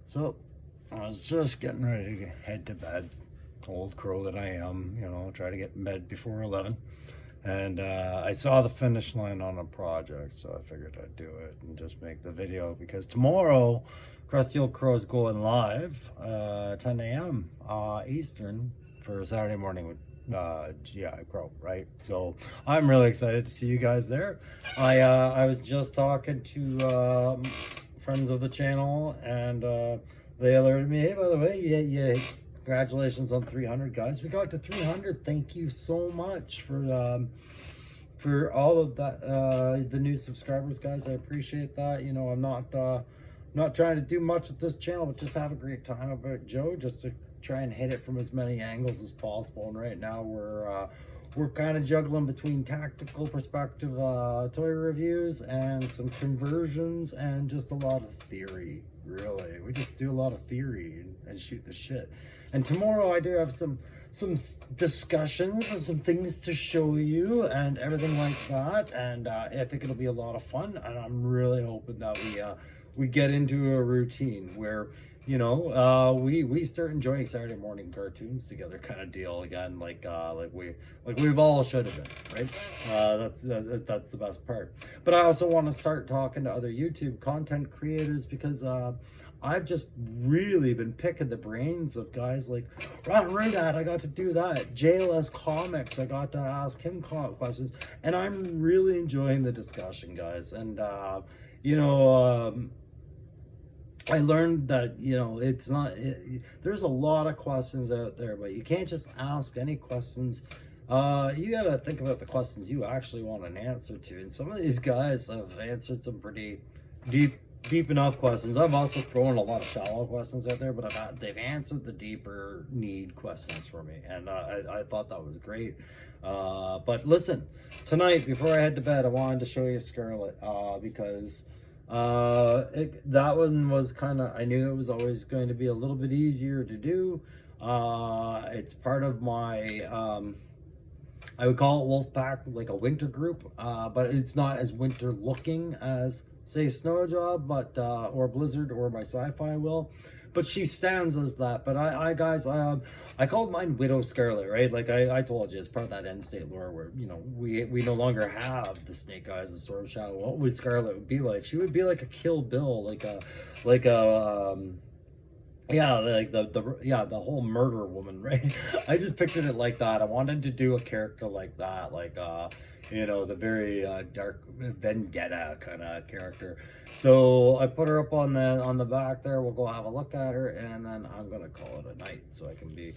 So, I was just getting ready to head to bed. Old crow that I am, try to get in bed before 11. And I saw the finish line on a project, so I figured I'd do it and just make the video because tomorrow, Crusty Old Crow is going live 10 a.m. Eastern for Saturday morning with GI Crow, right? So I'm really excited to see you guys there. I was just talking to friends of the channel, and they alerted me, hey, by the way, yeah, congratulations on 300, guys. We got to 300. Thank you so much for all of that, the new subscribers, guys. I appreciate that. I'm not trying to do much with this channel, but just have a great time about Joe, just to try and hit it from as many angles as possible. And right now we're kind of juggling between tactical perspective toy reviews and some conversions and just a lot of theory. Really, we just do a lot of theory and shoot the shit. And tomorrow I do have some discussions and some things to show you and everything like that. And I think it'll be a lot of fun. And I'm really hoping that we get into a routine where we start enjoying Saturday morning cartoons together, kind of deal again, like we've all should have been, right? That's the best part. But I also want to start talking to other YouTube content creators because I've just really been picking the brains of guys like Ron Rudat. I got to do that. JLS Comics, I got to ask him questions, and I'm really enjoying the discussion, guys. And I learned that, it's not, there's a lot of questions out there, but you can't just ask any questions. You got to think about the questions you actually want an answer to. And some of these guys have answered some pretty deep enough questions. I've also thrown a lot of shallow questions out there, but they've answered the deeper need questions for me. And I thought that was great. But listen, tonight, before I head to bed, I wanted to show you Scarlett, because that one was I knew it was always going to be a little bit easier to do. It's part of my I would call it Wolfpack, like a winter group, but it's not as winter looking as, say, Snowjob, but or Blizzard or my Sci-Fi will. But she stands as that. But I called mine Widow Scarlet, right? Like I told you, it's part of that end state lore where, we no longer have the Snake Eyes and Storm Shadow. What would Scarlet be like? She would be like a Kill Bill, the whole murder woman, right? I just pictured it like that. I wanted to do a character like that, the very dark vendetta kind of character. So I put her up on the back there. We'll go have a look at her, and then I'm gonna call it a night so I can be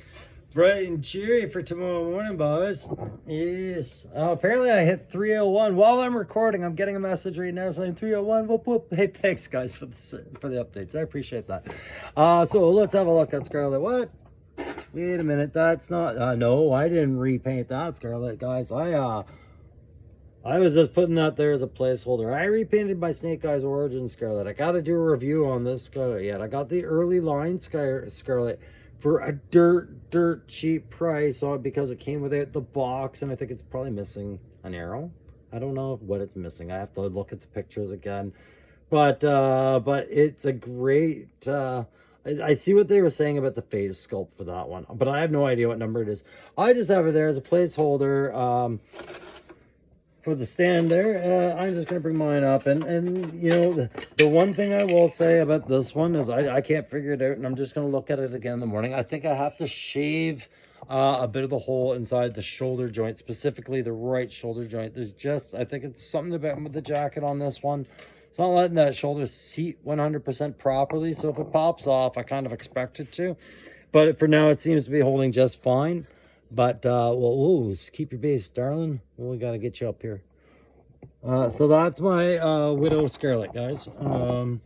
bright and cheery for tomorrow morning, boys. Yes. Apparently I hit 301 while I'm recording. I'm getting a message right now saying 301. Whoop whoop. Hey, thanks guys for the updates. I appreciate that. So let's have a look at Scarlett. What? Wait a minute. That's not. No, I didn't repaint that Scarlett, guys. I was just putting that there as a placeholder. I repainted my Snake Eyes Origin Scarlett. I got to do a review on this Scarlett yet. I got the early line Scarlett for a dirt cheap price because it came without the box, and I think it's probably missing an arrow. I don't know what it's missing. I have to look at the pictures again. But it's a great... I see what they were saying about the phase sculpt for that one, but I have no idea what number it is. I just have it there as a placeholder for the stand there. I'm just going to bring mine up. And the one thing I will say about this one is I can't figure it out, and I'm just going to look at it again in the morning. I think I have to shave a bit of the hole inside the shoulder joint, specifically the right shoulder joint. I think it's something about the jacket on this one. It's not letting that shoulder seat 100% properly, so if it pops off, I kind of expect it to. But for now, it seems to be holding just fine. But, keep your base, darling. We got to get you up here. So that's my Widow Scarlet, guys. A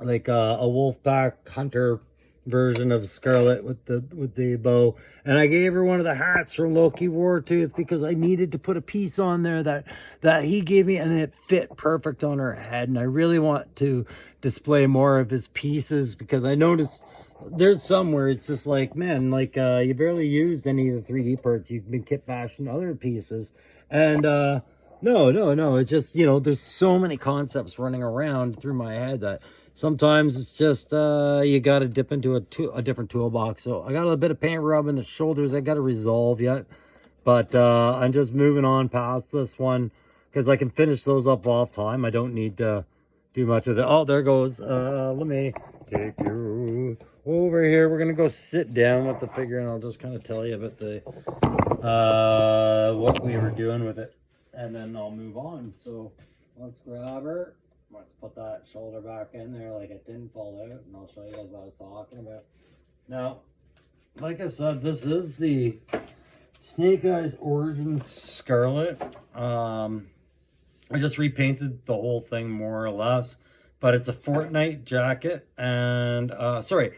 Wolfpack Hunter version of Scarlet with the bow. And I gave her one of the hats from Loki Wartooth because I needed to put a piece on there that he gave me, and it fit perfect on her head. And I really want to display more of his pieces because I noticed... There's some where it's just like, man, you barely used any of the 3D parts. You've been kit bashing other pieces. And no. It's just, there's so many concepts running around through my head that sometimes it's just you got to dip into a different toolbox. So I got a bit of paint rub in the shoulders I got to resolve yet, but I'm just moving on past this one because I can finish those up off time. I don't need to do much with it. Oh, there goes. Let me take you over here. We're gonna go sit down with the figure, and I'll just kind of tell you about the what we were doing with it, and then I'll move on. So let's grab her. Let's put that shoulder back in there like it didn't fall out, and I'll show you guys what I was talking about. Now, like I said, this is the Snake Eyes Origins Scarlett. I just repainted the whole thing more or less, but it's a Fortnite jacket, and sorry,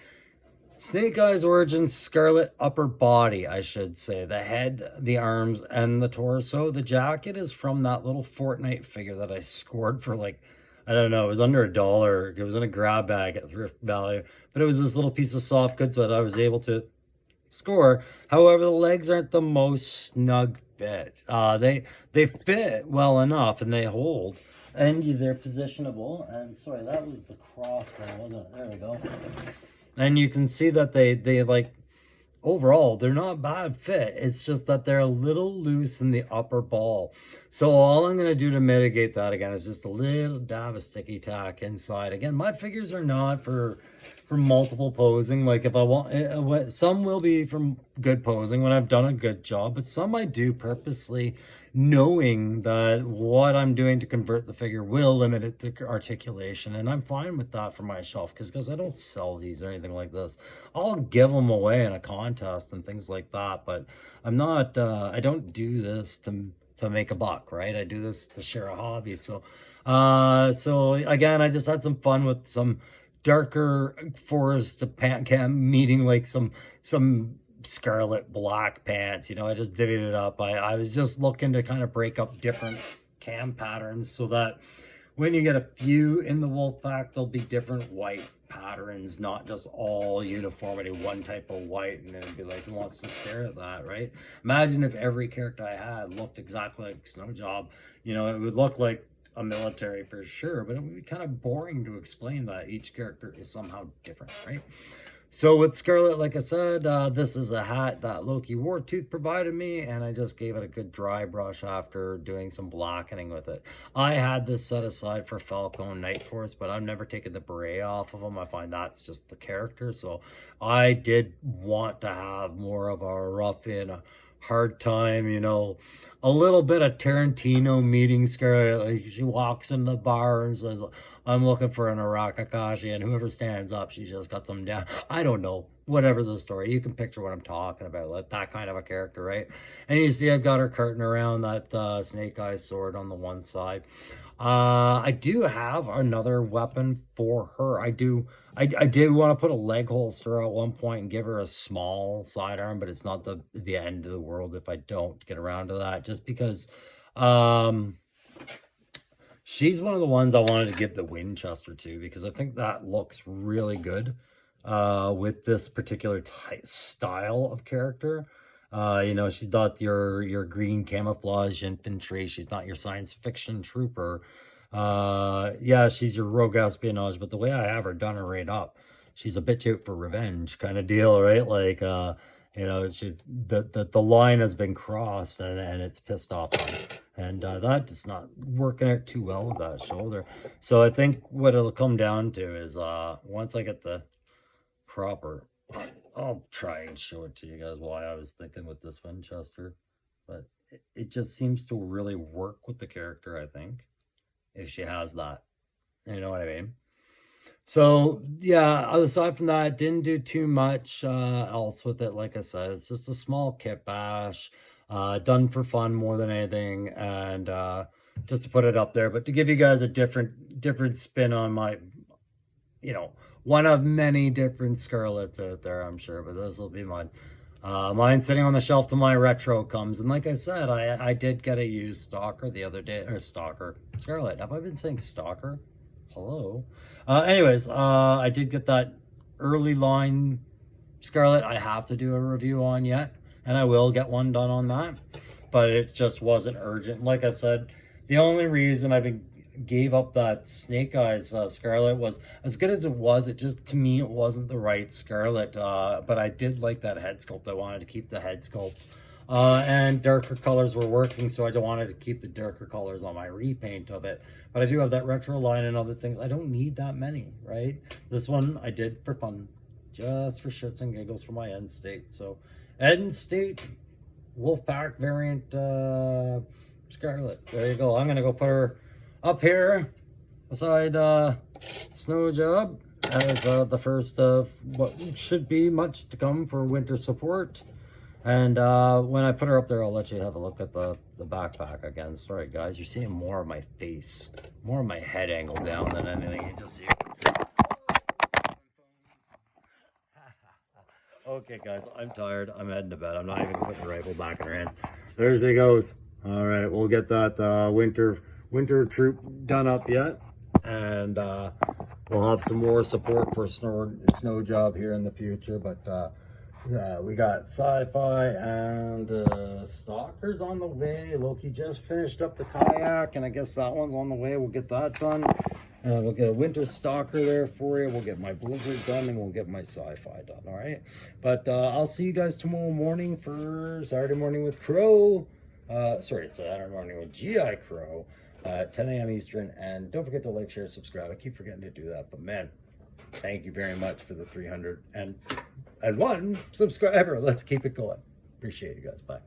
Snake Eyes Origins Scarlett upper body, I should say. The head, the arms, and the torso. The jacket is from that little Fortnite figure that I scored for like, I don't know, it was under $1. It was in a grab bag at Thrift Value, but it was this little piece of soft goods that I was able to score. However, the legs aren't the most snug fit. They fit well enough and they hold, and they're positionable. And sorry, that was the crossbar, wasn't it? There we go. And you can see that they like, overall, they're not bad fit. It's just that they're a little loose in the upper ball. So all I'm going to do to mitigate that, again, is just a little dab of sticky tack inside. Again, my figures are not for multiple posing. Like if I want, some will be from good posing when I've done a good job, but some I do purposely, knowing that what I'm doing to convert the figure will limit it to articulation, and I'm fine with that for my shelf because I don't sell these or anything like this. I'll give them away in a contest and things like that, but I'm not I don't do this to make a buck, right? I do this to share a hobby. So so again, I just had some fun with some darker forest pant cam, meeting like some scarlet black pants. You know, I just divvied it up. I was just looking to kind of break up different cam patterns so that when you get a few in the wolf pack, there'll be different white patterns, not just all uniformity, one type of white, and then it'd be like, who wants to stare at that, right? Imagine if every character I had looked exactly like Snowjob. You know, it would look like a military for sure, but it would be kind of boring to explain that each character is somehow different, right? So with Scarlett, like I said, this is a hat that Loki Wartooth provided me, and I just gave it a good dry brush after doing some blackening with it. I had this set aside for Falcon Night Force, but I've never taken the beret off of them. I find that's just the character, so I did want to have more of a ruffian, a hard time, you know, a little bit of Tarantino meeting Scarlett. Like she walks in the bar and says, I'm looking for an Arakakashi, and whoever stands up, she just cuts them down. I don't know. Whatever the story. You can picture what I'm talking about. Like that kind of a character, right? And you see I've got her curtain around that Snake Eye sword on the one side. I do have another weapon for her. I did want to put a leg holster at one point and give her a small sidearm, but it's not the end of the world if I don't get around to that. Just because she's one of the ones I wanted to give the Winchester to, because I think that looks really good with this particular style of character. You know, she's not your green camouflage infantry. She's not your science fiction trooper. Yeah, she's your rogue espionage, but the way I have her done her right up, she's a bitch out for revenge kind of deal, right? Like, you know, the line has been crossed and it's pissed off on it. And that is not working out too well with that shoulder. So I think what it'll come down to is once I get the proper, I'll try and show it to you guys why I was thinking with this Winchester. But it just seems to really work with the character, I think, if she has that. You know what I mean? So yeah, aside from that, didn't do too much else with it. Like I said, it's just a small kit bash, done for fun more than anything, and just to put it up there. But to give you guys a different spin on my, you know, one of many different Scarletts out there, I'm sure. But this will be mine. Mine sitting on the shelf till my retro comes. And like I said, I did get a used Stalker the other day, or Scarlett. Have I been saying Stalker? Hello. Anyways, I did get that early line Scarlett I have to do a review on yet, and I will get one done on that, but it just wasn't urgent. Like I said, the only reason I've been gave up that Snake Eyes Scarlet. Was as good as it was. It just, to me, it wasn't the right Scarlet. But I did like that head sculpt. I wanted to keep the head sculpt. And darker colors were working, so I don't wanted to keep the darker colors on my repaint of it. But I do have that retro line and other things. I don't need that many, right? This one I did for fun, just for shits and giggles for my end state. So end state Wolfpack variant Scarlet. There you go. I'm gonna go put her up here beside Snowjob as the first of what should be much to come for winter support. And when I put her up there, I'll let you have a look at the backpack again. Sorry, guys. You're seeing more of my face, more of my head angle down than anything. You just see. Okay, guys. I'm tired. I'm heading to bed. I'm not even going to put the rifle back in her hands. There she goes. All right. We'll get that winter troop done up yet. And we'll have some more support for Snowjob here in the future. But... we got sci-fi and stalkers on the way. Loki just finished up the kayak, and I guess that one's on the way. We'll get that done. We'll get a winter stalker there for you. We'll get my blizzard done, and we'll get my sci-fi done. All right. But I'll see you guys tomorrow morning for Saturday morning with Crow. Sorry, it's Saturday morning with GI Crow at 10 a.m. Eastern. And don't forget to like, share, subscribe. I keep forgetting to do that, but man, thank you very much for the 301 subscriber. Let's keep it going. Appreciate you guys. Bye.